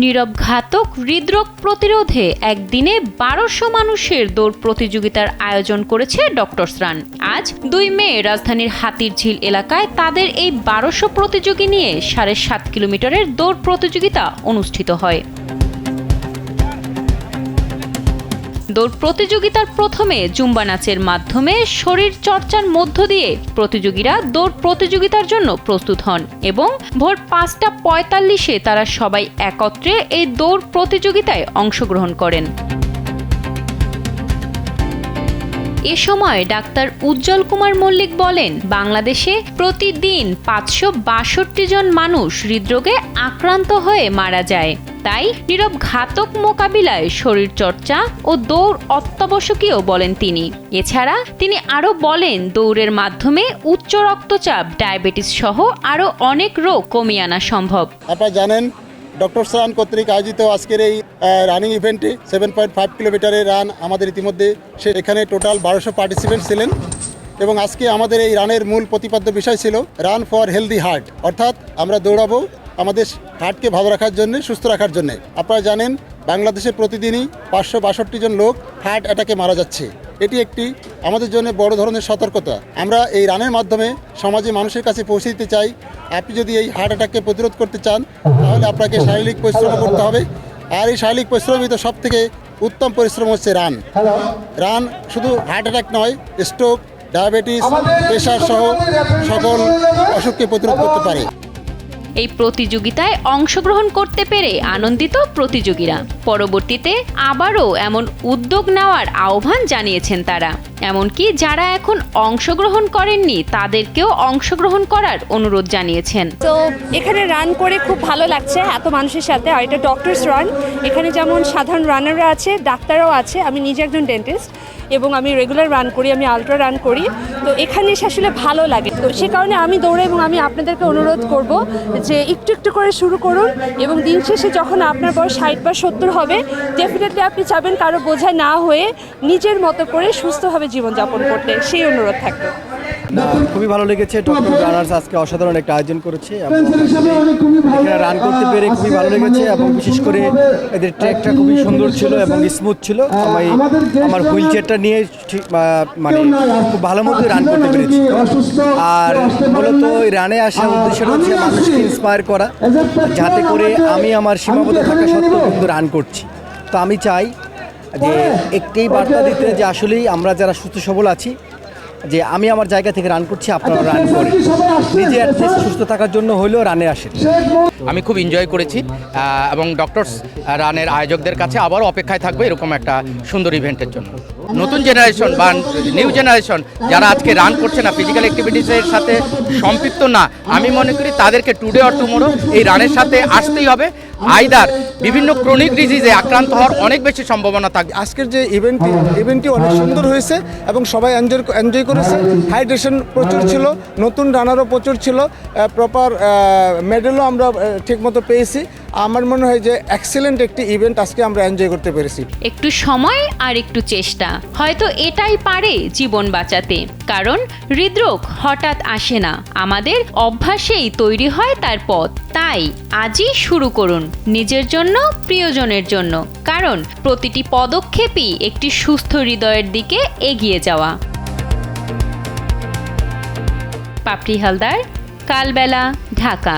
নীরব ঘাতক হৃদরোগ প্রতিরোধে একদিনে ১২০০ মানুষের দৌড় প্রতিযোগিতার আয়োজন করেছে ডক্টরস রান। আজ ২ মে রাজধানীর হাতিরঝিল এলাকায় তাদের এই ১২০০ প্রতিযোগী নিয়ে ৭.৫ কিলোমিটারের দৌড় প্রতিযোগিতা অনুষ্ঠিত হয়। দৌড় প্রতিযোগিতার প্রথমে জুম্বা নাচের মাধ্যমে শরীর চর্চার মধ্য দিয়ে প্রতিযোগীরা দৌড় প্রতিযোগিতার জন্য প্রস্তুত হন এবং ভোর ৫টা ৪৫-এ তারা সবাই একত্রে এই দৌড় প্রতিযোগিতায় অংশগ্রহণ করেন। এ সময় ডাক্তার উজ্জ্বল কুমার মল্লিক বলেন, বাংলাদেশে প্রতিদিন ৫৬২ জন মানুষ হৃদরোগে আক্রান্ত হয়ে মারা যায়। তাই নীরব ঘাতক মোকাবিলায় শরীরচর্চা ও দৌড় অত্যাবশ্যকীয় বলেন তিনি। এছাড়া তিনি আরও বলেন, দৌড়ের মাধ্যমে উচ্চ রক্তচাপ, ডায়াবেটিস সহ আরও অনেক রোগ কমিয়ে আনা সম্ভব। আপনারা জানেন, ডক্টরস রান কর্তৃক আয়োজিত আজকের এই রানিং ইভেন্টে 7.5 কিলোমিটারের রান আমাদের ইতিমধ্যে এখানে টোটাল ১২০০ পার্টিসিপেন্ট ছিলেন এবং আজকে আমাদের এই রানের মূল প্রতিপাদ্য বিষয় ছিল রান ফর হেলদি হার্ট, অর্থাৎ আমরা দৌড়াবো আমাদের হার্টকে ভালো রাখার জন্য, সুস্থ রাখার জন্য। আপনারা জানেন, বাংলাদেশে প্রতিদিনই ৫৬২ জন লোক হার্ট অ্যাটাকে মারা যাচ্ছে। এটি একটি আমাদের জন্য বড় ধরনের সতর্কতা। আমরা এই রানের মাধ্যমে সমাজে মানুষের কাছে পৌঁছে দিতে চাই, আপনি যদি এই হার্ট অ্যাটাককে প্রতিরোধ করতে চান তাহলে আপনাকে শারীরিক পরিশ্রম করতে হবে। আর এই শারীরিক পরিশ্রমই তো সব থেকে উত্তম পরিশ্রম হচ্ছে রান। রান শুধু হার্ট অ্যাটাক নয়, স্ট্রোক, ডায়াবেটিস, প্রেশার সহ সকল অসুখকে প্রতিরোধ করতে পারে। এই প্রতিযোগিতায় অংশগ্রহণ করতে পেরে আনন্দিত প্রতিযোগীরা। পরবর্তীতে আবারও এমন উদ্যোগ নেওয়ার আহ্বান জানিয়েছেন তারা। এমনকি যারা এখন অংশগ্রহণ করেননি তাদেরকেও অংশগ্রহণ করার অনুরোধ জানিয়েছেন। তো এখানে রান করে খুব ভালো লাগছে এত মানুষের সাথে। আর এটা ডক্টরস রান, এখানে যেমন সাধারণ রানাররা আছে, ডাক্তাররাও আছে। আমি নিজে একজন ডেন্টিস্ট এবং আমি রেগুলার রান করি, আমি আলট্রা রান করি। তো এখানে এসে আসলে ভালো লাগে। তো সে কারণে আমি দৌড়ে এবং আমি আপনাদেরকে অনুরোধ করব যে একটু একটু করে শুরু করুন এবং দিন শেষে যখন আপনার বয়স ৬০ বা ৭০ হবে, ডেফিনেটলি আপনি চাবেন কারো বোঝা না হয়ে নিজের মতো করে সুস্থভাবে জীবনযাপন করতে। সেই অনুরোধ থাকবে। খুবই ভালো লেগেছে। ডক্টর রানার্স আজকে অসাধারণ একটা আয়োজন করেছে এবং এখানে রান করতে পেরে খুবই ভালো লেগেছে এবং বিশেষ করে এদের ট্র্যাকটা খুবই সুন্দর ছিল এবং স্মুথ ছিল। আমি আমার হুইল চেয়ারটা নিয়ে মানে খুব ভালো মতো রান করতে পেরেছি। আর মূলত এই রানে আসার উদ্দেশ্যটা হচ্ছে মানুষকে ইন্সপায়ার করা, যাতে করে আমি আমার সীমাবদ্ধ থাকা সত্ত্বেও কিন্তু রান করছি। তো আমি চাই যে একটি বার্তা দিতে যে আসলেই আমরা যারা সুস্থ সবল আছি, যে আমি আমার জায়গা থেকে রান করছি, আপনারা রান করে নিজে অ্যাটলিস্ট সুস্থ থাকার জন্য হলেও রানে আসেন। আমি খুব এনজয় করেছি এবং ডক্টরস রানের আয়োজকদের কাছে আবারও অপেক্ষায় থাকবে এরকম একটা সুন্দর ইভেন্টের জন্য। নতুন জেনারেশন বা নিউ জেনারেশন যারা আজকে রান করছে না, ফিজিক্যাল অ্যাক্টিভিটিসের সাথে সম্পৃক্ত না, আমি মনে করি তাদেরকে টুডে অর টুমোরো এই রানের সাথে আসতেই হবে। আইদার বিভিন্ন ক্রনিক ডিজিজে আক্রান্ত হওয়ার অনেক বেশি সম্ভাবনা থাকে। আজকের যে ইভেন্টটি অনেক সুন্দর হয়েছে এবং সবাই এনজয় করেছে। হাইড্রেশন প্রচুর ছিল, নতুন রানারও প্রচুর ছিল, প্রপার মেডেলও আমরা ঠিকমতো পেয়েছি। আমার মনে হয় যে এক্সেলেন্ট একটি ইভেন্ট আজকে আমরা এনজয় করতে পেরেছি। একটু সময় আর একটু চেষ্টা, হয়তো এটাই পারে জীবন বাঁচাতে। কারণ হৃদরোগ হঠাৎ আসে না, আমাদের অভ্যাসেই তৈরি হয় তার পথ। তাই আজই শুরু করুন নিজের জন্য, প্রিয়জনের জন্য, কারণ প্রতিটি পদক্ষেপই একটি সুস্থ হৃদয়ের দিকে এগিয়ে যাওয়া। পাপড়ি হালদার, কালবেলা, ঢাকা।